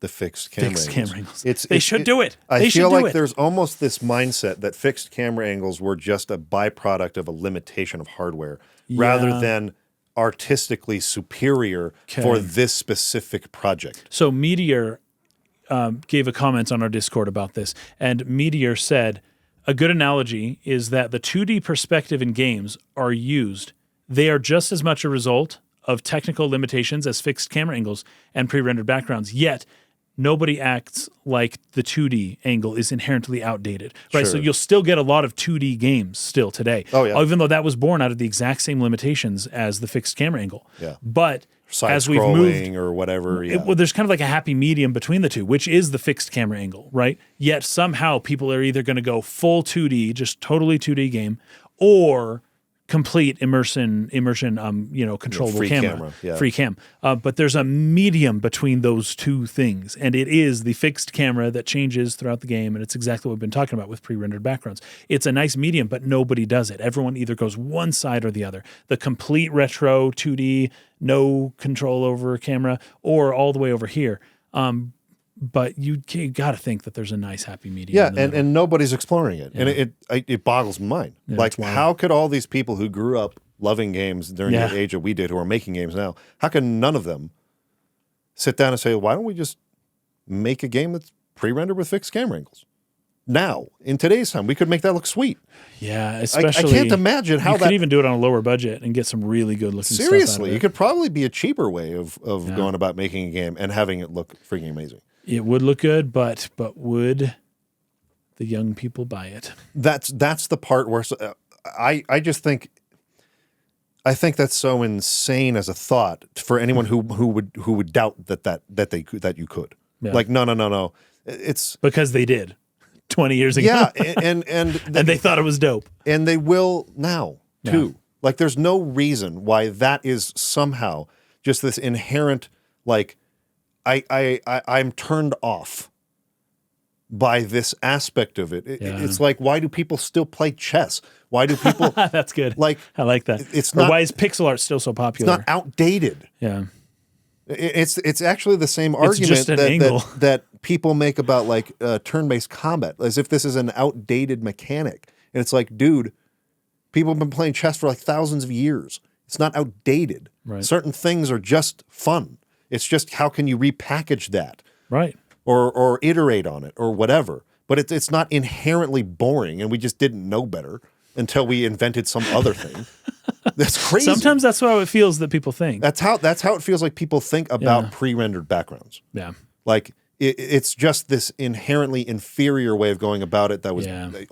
fixed camera angles. They should do it. I feel like there's almost this mindset that fixed camera angles were just a byproduct of a limitation of hardware rather than artistically superior for this specific project. So Meteor gave a comment on our Discord about this, and Meteor said, a good analogy is that the 2D perspective in games are used. They are just as much a result of technical limitations as fixed camera angles and pre-rendered backgrounds, yet nobody acts like the 2D angle is inherently outdated, right? Sure. So you'll still get a lot of 2D games still today. Oh, yeah. Even though that was born out of the exact same limitations as the fixed camera angle. Yeah. But as we've moved or whatever, there's kind of like a happy medium between the two, which is the fixed camera angle, right? Yet somehow people are either going to go full 2D, just totally 2D game, or complete immersion, controllable camera, free cam. But there's a medium between those two things, and it is the fixed camera that changes throughout the game, and it's exactly what we've been talking about with pre-rendered backgrounds. It's a nice medium, but nobody does it. Everyone either goes one side or the other. The complete retro 2D, no control over camera, or all the way over here. But you got to think that there's a nice happy medium. Yeah, and nobody's exploring it. Yeah. And it boggles my mind. Like, how could all these people who grew up loving games during the age that we did, who are making games now, how can none of them sit down and say, why don't we just make a game that's pre-rendered with fixed camera angles? Now, in today's time, we could make that look sweet. Yeah, especially... I can't imagine how you could even do it on a lower budget and get some really good looking stuff out of it. Seriously, it could probably be a cheaper way of going about making a game and having it look freaking amazing. It would look good, but would the young people buy it? That's the part where I just think that's so insane as a thought for anyone who would doubt that you could. Yeah. Like no. It's because they did 20 years ago. Yeah, and they thought it was dope. And they will now too. Yeah. Like there's no reason why that is somehow just this inherent like I'm turned off by this aspect of it. It's like, why do people still play chess? Why do people... That's good. Like, I like that. It's not... Why is pixel art still so popular? It's not outdated. Yeah. It's actually the same It's just argument an angle. that people make about like turn-based combat, as if this is an outdated mechanic. And it's like, dude, people have been playing chess for like thousands of years. It's not outdated. Right. Certain things are just fun. It's just how can you repackage that, Right. or iterate on it or whatever. But it's not inherently boring, and we just didn't know better until we invented some other thing. That's crazy. Sometimes that's how it feels that people think. That's how it feels like people think about pre-rendered backgrounds. Yeah. Like it's just this inherently inferior way of going about it that was the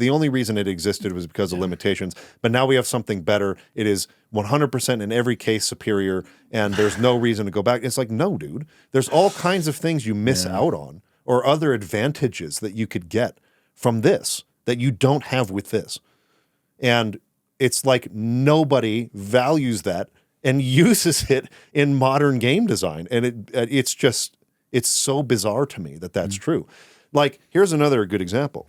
only reason it existed was because of limitations. But now we have something better. It is 100% in every case superior, and there's no reason to go back. It's like, no, dude. There's all kinds of things you miss out on, or other advantages that you could get from this that you don't have with this. And it's like nobody values that and uses it in modern game design. And it's so bizarre to me that that's true. Like, here's another good example.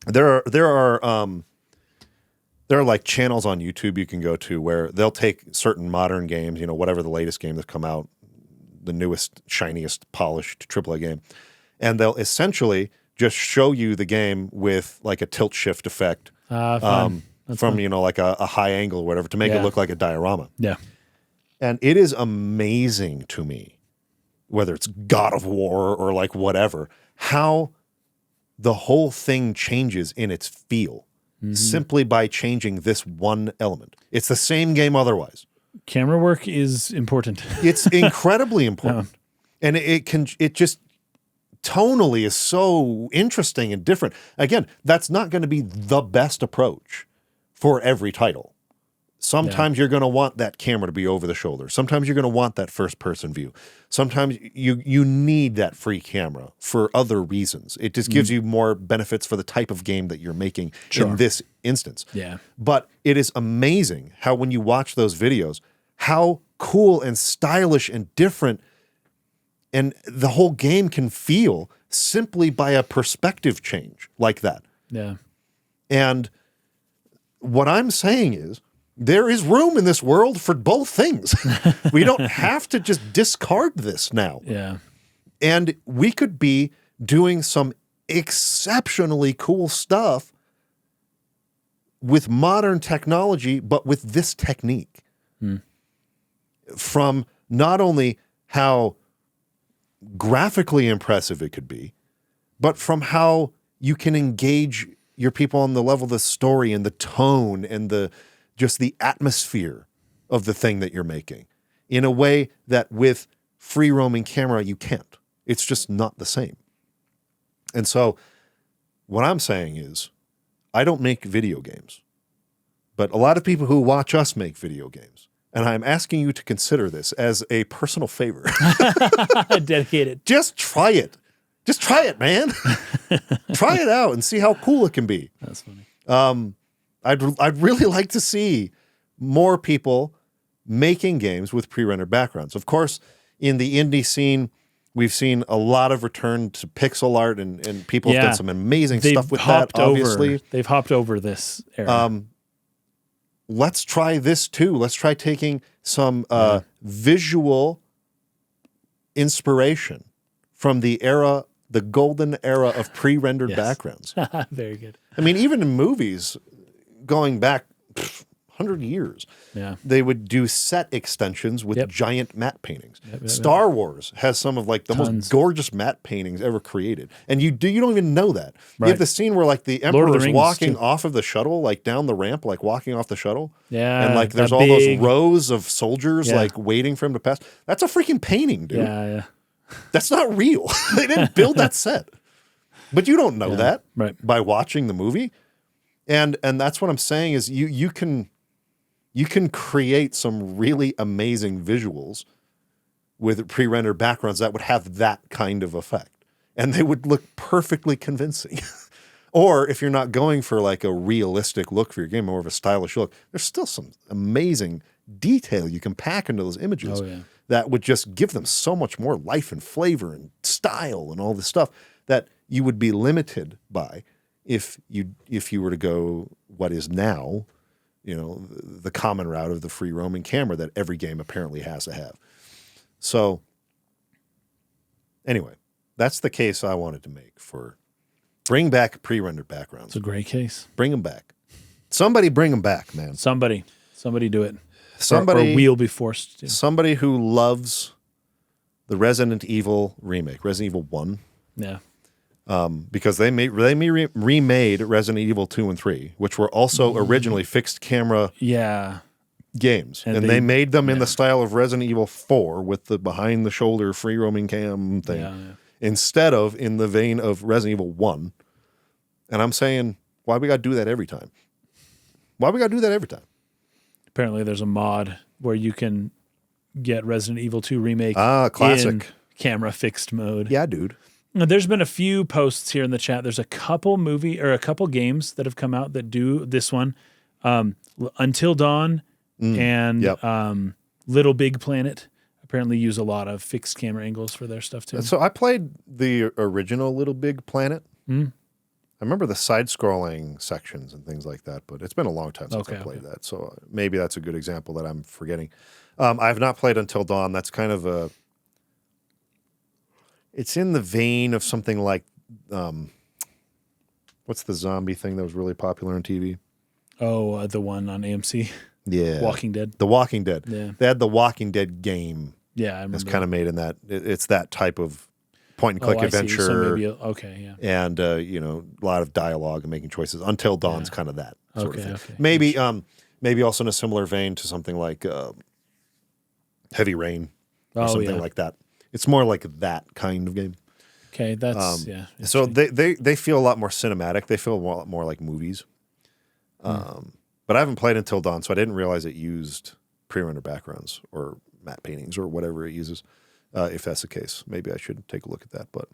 There are like channels on YouTube you can go to where they'll take certain modern games, whatever the latest game that's come out, the newest, shiniest, polished AAA game, and they'll essentially just show you the game with like a tilt shift effect from like a high angle or whatever to make it look like a diorama. Yeah. And it is amazing to me, whether it's God of War or like whatever, how the whole thing changes in its feel simply by changing this one element. It's the same game otherwise. Camera work is important. It's incredibly important. And it just tonally is so interesting and different. Again, that's not going to be the best approach for every title. Sometimes you're going to want that camera to be over the shoulder. Sometimes you're going to want that first person view. Sometimes you need that free camera for other reasons. It just gives you more benefits for the type of game that you're making in this instance. Yeah. But it is amazing how when you watch those videos, how cool and stylish and different and the whole game can feel simply by a perspective change like that. Yeah. And what I'm saying is, there is room in this world for both things. We don't have to just discard this now. Yeah. And we could be doing some exceptionally cool stuff with modern technology, but with this technique. From not only how graphically impressive it could be, but from how you can engage your people on the level of the story and the tone and just the atmosphere of the thing that you're making in a way that with free roaming camera, you can't. It's just not the same. And so what I'm saying is, I don't make video games, but a lot of people who watch us make video games. And I'm asking you to consider this as a personal favor. Dedicate it. Just try it. Just try it, man. Try it out and see how cool it can be. That's funny. I'd really like to see more people making games with pre-rendered backgrounds. Of course, in the indie scene, we've seen a lot of return to pixel art, and people have done some amazing stuff with that, obviously. They've hopped over this era. Let's try this too. Let's try taking some visual inspiration from the golden era of pre-rendered backgrounds. Very good. I mean, even in movies, going back 100 years, they would do set extensions with giant matte paintings. Star Wars has some of like the most gorgeous matte paintings ever created, and you don't even know that. You have the scene where like the Emperor is walking off of the shuttle, like down the ramp, like walking off the shuttle, and like there's all those rows of soldiers like waiting for him to pass. That's a freaking painting, dude. Yeah. That's not real. They didn't build that set, but you don't know that by watching the movie. And that's what I'm saying is you can create some really amazing visuals with pre-rendered backgrounds that would have that kind of effect, and they would look perfectly convincing. Or if you're not going for like a realistic look for your game, more of a stylish look, there's still some amazing detail you can pack into those images that would just give them so much more life and flavor and style and all this stuff that you would be limited by if you were to go what is now, the common route of the free roaming camera that every game apparently has to have. So anyway, that's the case I wanted to make for bring back pre-rendered backgrounds. It's a great case. Bring them back. Somebody bring them back, man. Somebody do it. Somebody, or we'll be forced to. Somebody who loves the Resident Evil remake, Resident Evil 1. Yeah. Because they remade Resident Evil 2 and 3, which were also originally fixed camera games. And they made them in the style of Resident Evil 4 with the behind-the-shoulder free-roaming cam thing instead of in the vein of Resident Evil 1. And I'm saying, why we got to do that every time? Why we got to do that every time? Apparently there's a mod where you can get Resident Evil 2 Remake classic. in camera fixed mode. Yeah, dude. There's been a few posts here in the chat. There's a couple games that have come out that do this one. Until Dawn and Little Big Planet apparently use a lot of fixed camera angles for their stuff too. So I played the original Little Big Planet. I remember the side-scrolling sections and things like that, but it's been a long time since I played that. So maybe that's a good example that I'm forgetting. I have not played Until Dawn. That's kind of a... It's in the vein of something like... what's the zombie thing that was really popular on TV? Oh, the one on AMC. Yeah. Walking Dead. The Walking Dead. Yeah. They had the Walking Dead game. Yeah, I remember. It's kind of made in that... It's that type of point-and-click adventure. So maybe, okay, yeah. And, a lot of dialogue and making choices. Until Dawn's kind of that sort of thing. Maybe also in a similar vein to something like Heavy Rain or something like that. It's more like that kind of game. Okay, that's, So they feel a lot more cinematic. They feel a lot more like movies. But I haven't played Until Dawn, so I didn't realize it used pre-rendered backgrounds or matte paintings or whatever it uses. If that's the case, maybe I should take a look at that. But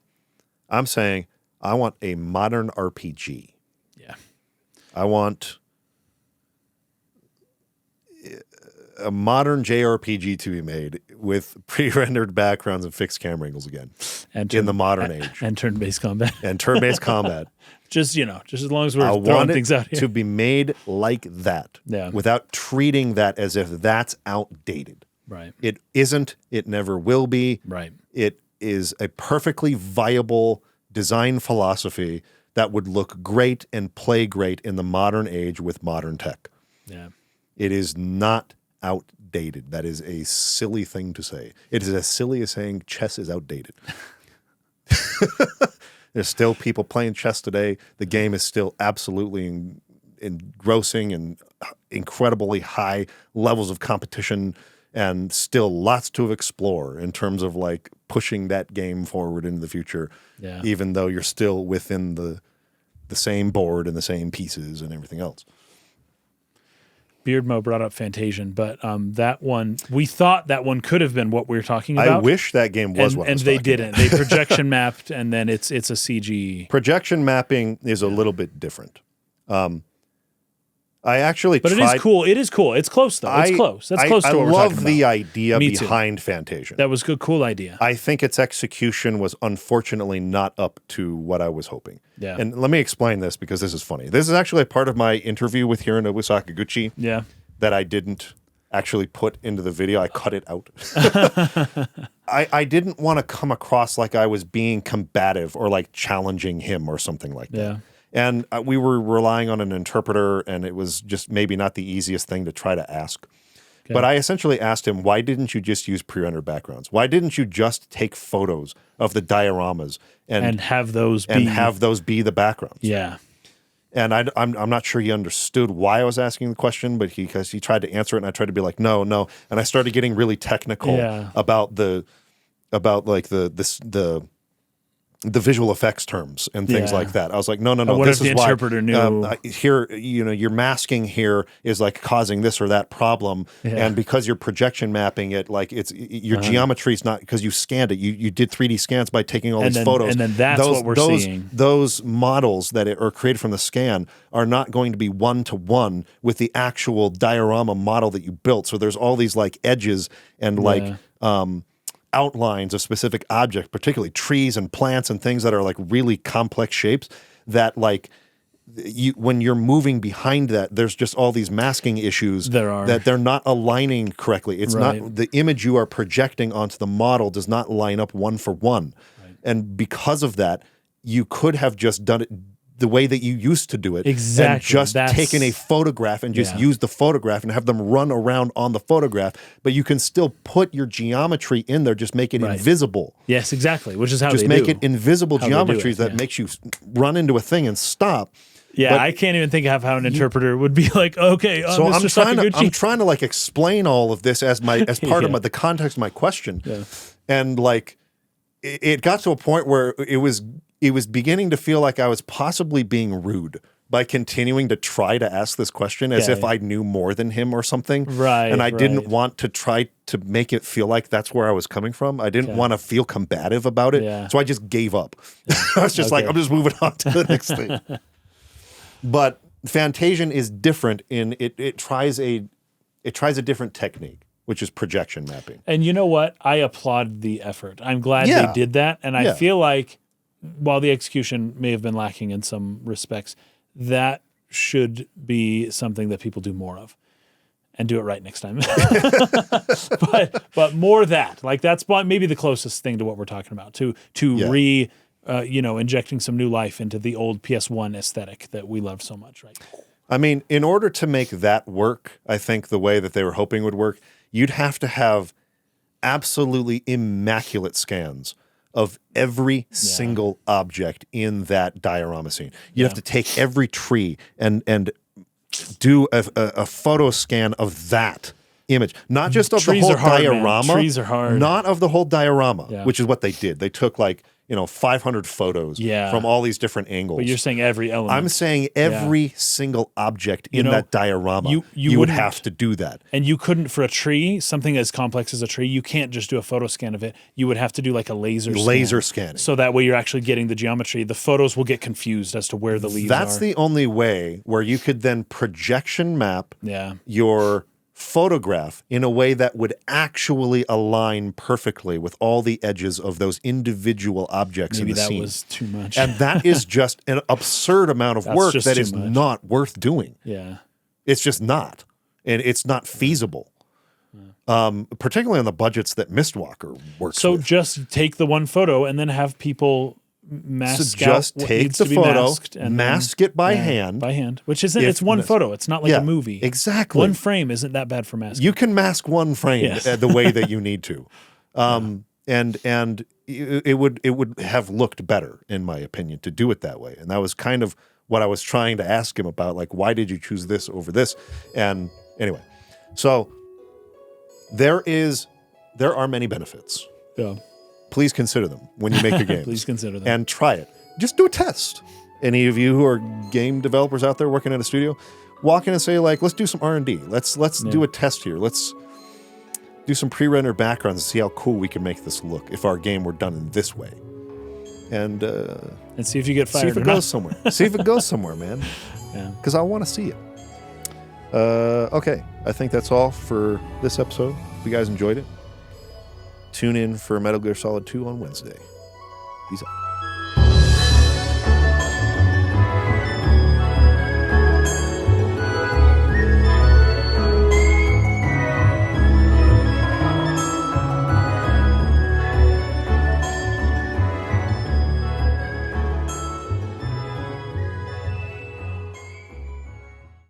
I'm saying I want a modern RPG. Yeah. I want a modern JRPG to be made with pre-rendered backgrounds and fixed camera angles again in the modern age. And turn-based combat. And turn-based combat. Just as long as we're throwing things out here. To be made like that without treating that as if that's outdated. Right. It isn't. It never will be. Right. It is a perfectly viable design philosophy that would look great and play great in the modern age with modern tech. Yeah. It is not outdated. That is a silly thing to say. It is as silly as saying chess is outdated. There's still people playing chess today. The game is still absolutely engrossing and incredibly high levels of competition and still lots to explore in terms of like pushing that game forward into the future, even though you're still within the same board and the same pieces and everything else. Beardmo brought up Fantasian, but that one, we thought that one could have been what we were talking about. I wish that game was what I was and they talking didn't. about. They projection mapped, and then it's a CG. Projection mapping is a little bit different. I actually But tried... it is cool. It is cool. It's close, though. It's close. That's close to what we're talking about. I love the idea Me too. behind Fantasian. That was a cool idea. I think its execution was unfortunately not up to what I was hoping. Yeah. And let me explain this because this is funny. This is actually a part of my interview with Hironobu Sakaguchi that I didn't actually put into the video. I cut it out. I didn't want to come across like I was being combative or like challenging him or something like that. Yeah. And we were relying on an interpreter, and it was just maybe not the easiest thing to try to ask. Okay. But I essentially asked him, why didn't you just use pre-rendered backgrounds? Why didn't you just take photos of the dioramas and have those be the backgrounds? Yeah. And I'm not sure he understood why I was asking the question, but because he tried to answer it, and I tried to be like, no. And I started getting really technical about the visual effects terms and things like that. I was like, no. What this if the is why interpreter knew? Here, your masking here is like causing this or that problem, and because you're projection mapping it, like your geometry is not because you scanned it. You did 3D scans by taking all these photos, and then that's what we're seeing. Those models that are created from the scan are not going to be one-to-one with the actual diorama model that you built. So there's all these like edges and outlines of specific objects, particularly trees and plants and things that are like really complex shapes that like when you're moving behind that, there's just all these masking issues that they're not aligning correctly. It's not the image you are projecting onto the model does not line up one for one. Right. And because of that, you could have just done it the way that you used to do it. Exactly. And just taken a photograph and just use the photograph and have them run around on the photograph. But you can still put your geometry in there, just make it invisible. Yes, exactly. Which is how just they make do. it invisible geometries that makes you run into a thing and stop. Yeah, I can't even think of how an interpreter would be like, okay, so Mr. I'm trying to like explain all of this as part of the context of my question. Yeah. And like it got to a point where it was beginning to feel like I was possibly being rude by continuing to try to ask this question as if I knew more than him or something. Right. And I didn't want to try to make it feel like that's where I was coming from. I didn't want to feel combative about it. Yeah. So I just gave up. Yeah. I was just like, I'm just moving on to the next thing. But Fantasian is different in it tries a different technique, which is projection mapping. And you know what? I applaud the effort. I'm glad they did that. And I feel like while the execution may have been lacking in some respects, that should be something that people do more of. And do it right next time. but more that. Like that's maybe the closest thing to what we're talking about. Injecting some new life into the old PS1 aesthetic that we loved so much, right? I mean, in order to make that work, I think the way that they were hoping would work, you'd have to have absolutely immaculate scans of every single object in that diorama scene. You'd have to take every tree and do a photo scan of that image, not just of Trees the whole diorama. Man. Trees are hard. Not of the whole diorama, which is what they did. They took 500 photos from all these different angles. But you're saying every element. I'm saying every single object in that diorama. You would have to do that. And you couldn't, for a tree, something as complex as a tree, you can't just do a photo scan of it. You would have to do like a laser scanning. So that way you're actually getting the geometry. The photos will get confused as to where the leaves are. That's the only way where you could then projection map your photograph in a way that would actually align perfectly with all the edges of those individual objects in the scene. Maybe that was too much. And that is just an absurd amount of work that is not worth doing. Yeah. It's just not. And it's not feasible. Particularly on the budgets that Mistwalker works so with. Just take the one photo and then have people mask just take the photo, mask it by hand. Which isn't, it's one photo. It's not like a movie. Exactly. One frame isn't that bad for masking. You can mask one frame the way that you need to. And it would have looked better, in my opinion, to do it that way. And that was kind of what I was trying to ask him about, like, why did you choose this over this? And anyway, so there are many benefits. Yeah. Please consider them when you make your games. Please consider them. And try it. Just do a test. Any of you who are game developers out there working at a studio, walk in and say, like, let's do some R&D. Let's do a test here. Let's do some pre-rendered backgrounds and see how cool we can make this look if our game were done in this way. And see if you get fired. See if it goes somewhere. See if it goes somewhere, man. Yeah. Because I want to see it. Okay. I think that's all for this episode. If you guys enjoyed it, tune in for Metal Gear Solid 2 on Wednesday. Peace out.